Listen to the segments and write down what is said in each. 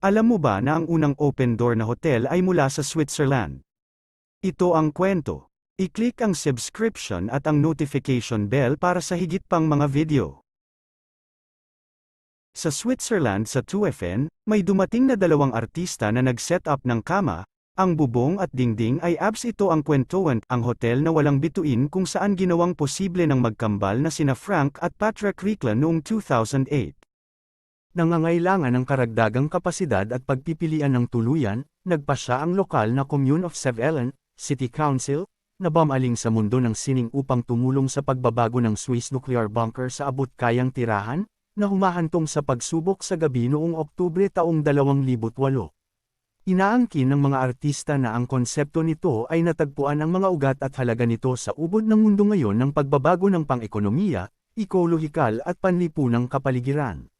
Alam mo ba na ang unang open door na hotel ay mula sa Switzerland? Ito ang kwento. I-click ang subscription at ang notification bell para sa higit pang mga video. Sa Switzerland sa 2FN, may dumating na dalawang artista na nag-set up ng kama, ang bubong at dingding ay abs. Ito ang kwentuhan, ang hotel na walang bituin kung saan ginawang posible ng magkambal na sina Frank at Patrick Ricla noong 2008. Nangangailangan ng karagdagang kapasidad at pagpipilian ng tuluyan, nagpasya ang lokal na Commune of Sevelen, City Council, na bumaling sa mundo ng sining upang tumulong sa pagbabago ng Swiss nuclear bunker sa abot-kayang tirahan, na humahantong sa pagsubok sa gabi noong Oktubre taong 2008. Inaangkin ng mga artista na ang konsepto nito ay natagpuan ang mga ugat at halaga nito sa ubod ng mundo ngayon ng pagbabago ng pang-ekonomiya, ekolohikal at panlipunang kapaligiran.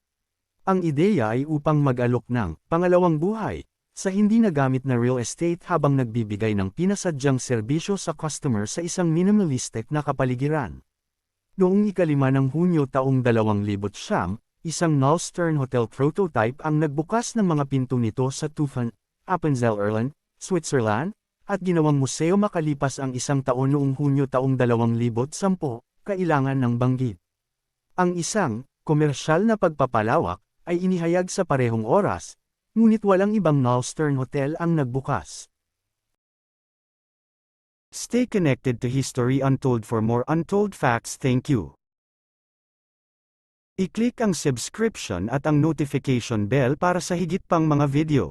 Ang ideya ay upang mag-alok ng pangalawang buhay sa hindi nagamit na real estate habang nagbibigay ng pinasadyang serbisyo sa customer sa isang minimalistic na kapaligiran. Noong 5 ng Hunyo taong 2009, isang Nullstern Hotel prototype ang nagbukas ng mga pinto nito sa Tufan, Appenzell-Erlen, Switzerland, at ginawang museo makalipas ang isang taon noong Hunyo taong 2010, kailangan ng banggit. Ang isang komersyal na pagpapalawak ay inihayag sa parehong oras, ngunit walang ibang Nullstern Hotel ang nagbukas. Stay connected to History Untold for more untold facts. Thank you. I-click ang subscription at ang notification bell para sa higit pang mga video.